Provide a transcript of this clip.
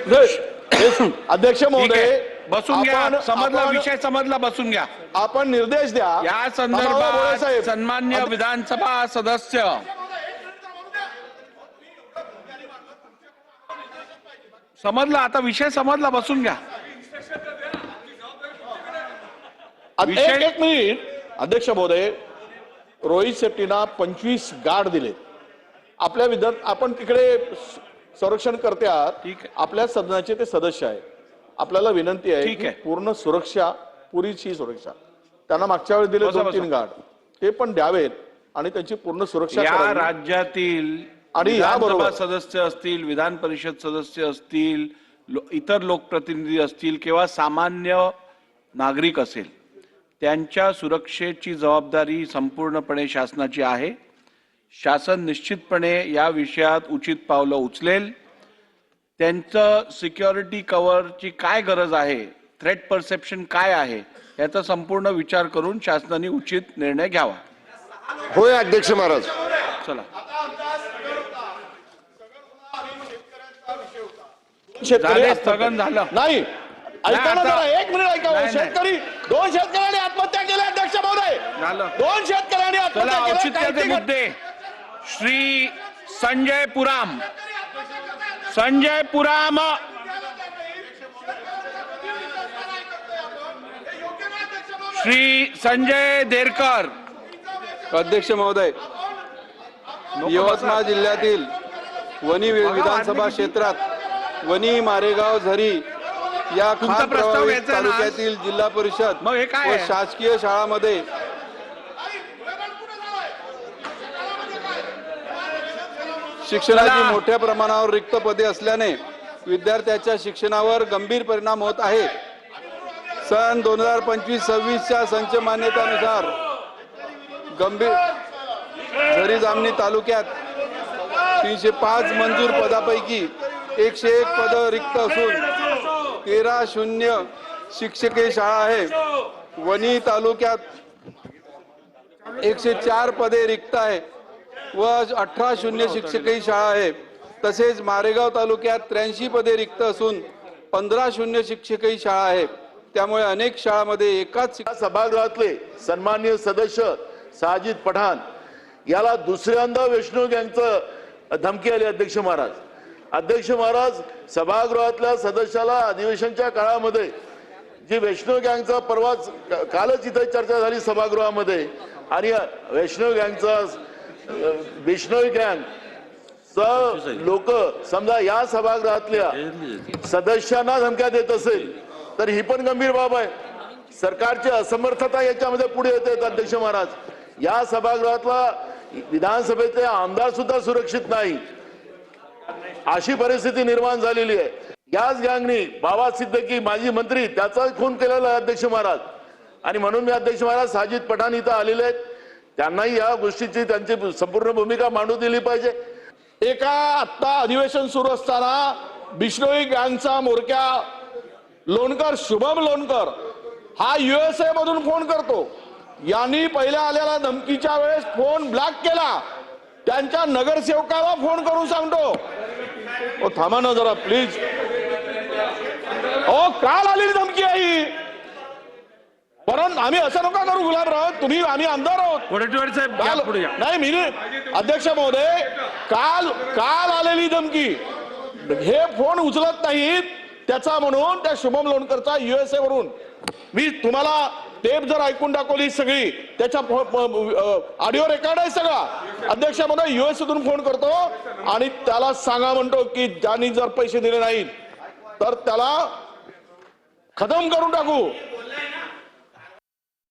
अध्यक्ष महोदय बसून घ्या, समजला विषय, समजला, बसून घ्या. आपण निर्देश द्या. या संदर्भात सन्मान्य विधानसभा सदस्य समजला, आता विषय समजला, बसून घ्या. एक मिनिट अध्यक्ष महोदय, रोहित शेट्टीना 25 गार्ड दिले आपल्या आपण तिकडे संरक्षण करते आहात, आपल्या सदनाचे ते सदस्य आहे. आपल्याला विनंती आहे की पूर्ण सुरक्षा, पुरीची सुरक्षा त्यांना मागच्या वेळी दिले 2-3 गार्ड, ते पण द्यावेत आणि त्यांची पूर्ण सुरक्षा या राज्यातील आणि विधानसभा सदस्य असतील, विधान परिषद सदस्य असतील, इतर लोकप्रतिनिधी असतील किंवा सामान्य नागरिक असेल, त्यांच्या सुरक्षेची जबाबदारी संपूर्णपणे शासनाची आहे. शासन निश्चितपणे या विषयात उचित पावलं उचलेल. त्यांचं सिक्युरिटी कव्हरची काय गरज आहे, थ्रेट परसेप्शन काय आहे, याचा संपूर्ण विचार करून शासनाने उचित निर्णय घ्यावा. होय अध्यक्ष महाराज. चला, स्थगन झालं नाही. ऐका ना जरा, एक मिनिट ऐका. शेतकरी, 2 शेतकऱ्यांनी आत्महत्या केल्या अध्यक्ष महोदय. 2 शेतकऱ्यांनी आत्महत्या केल्या. औचित्याचे मुद्दे. श्री संजय पुराम, श्री संजय देरकर. अध्यक्ष महोदय, यवतमाळ जिल्ह्यातील वणी विधानसभा क्षेत्रात वणी, मारेगाव, झरी या खान प्रभावित तालुक्यातील जिल्हा परिषद व शासकीय शाळांमध्ये शिक्षणाची मोठ्या प्रमाणावर रिक्त पदे असल्याने विद्यार्थ्यांच्या शिक्षणावर गंभीर परिणाम होत आहे. सन 2025-26च्या संच मान्यतेनुसार झरी जामणी तालुक्यात 305 मंजूर पदापैकी 101 पद रिक्त असून 13 शून्य शिक्षकीय शाळा आहे. वणी तालुक्यात 104 पदे रिक्त आहे व 18 शून्य शिक्षकीय शाळा आहे. तसेच मारेगाव तालुक्यात 83 पदे रिक्त असून 15 शून्य शिक्षकीय शाळा आहे. त्यामुळे अनेक शाळांमध्ये एकाच सभागृहातले सन्माननीय सदस्य साजिद पठाण याला दुसऱ्यांदा वैष्णव गँगचं धमकी आली. अध्यक्ष महाराज, सभागृहातल्या सदस्याला अधिवेशनच्या काळामध्ये जी वैष्णव गँगचा परवाच कालच इथे चर्चा झाली सभागृहामध्ये, आणि वैष्णव गँग लोक समजा या सभागृहातल्या सदस्यांना धमक्या देत असेल तर ही पण गंभीर बाब आहे. सरकारची असमर्थता याच्यामध्ये पुढे येते. अध्यक्ष महाराज, या सभागृहातला विधानसभेचे आमदार सुद्धा सुरक्षित नाही, अशी परिस्थिती निर्माण झालेली आहे. याच गँगनी बाबा सिद्दीकी माजी मंत्री त्याचा खून केलेला आहे अध्यक्ष महाराज. आणि म्हणून मी अध्यक्ष महाराज साजिद पठाण इथं आलेले आहेत, त्यांनाही या गोष्टीची त्यांची संपूर्ण भूमिका मांडू दिली पाहिजे. एका आत्ता अधिवेशन सुरू असताना बिश्नोई गँगचा म्होरक्या लोणकर, शुभम लोणकर हा USA मधून फोन करतो. यांनी पहिल्या आलेल्या धमकीच्या वेळेस फोन ब्लॉक केला. त्यांच्या नगरसेवकाला फोन करून सांगतो, थांबा ना जरा प्लीज, काल आलेली धमकी आहे. परंतु आम्ही असं नका करू गुलाबराव, आम्ही आमदार आहोत. नाही मी अध्यक्ष महोदय, काल आलेली धमकी, हे फोन उचलत नाहीत त्याचा म्हणून त्या शुभम लोणकरचा USA वरून मी तुम्हाला टेप जर ऐकून दाखवली सगळी, त्याच्या ऑडिओ रेकॉर्ड आहे सगळा. अध्यक्ष महोदय USA फोन करतो आणि त्याला सांगा म्हणतो की ज्यांनी जर पैसे दिले नाहीत तर त्याला खतम करून टाकू.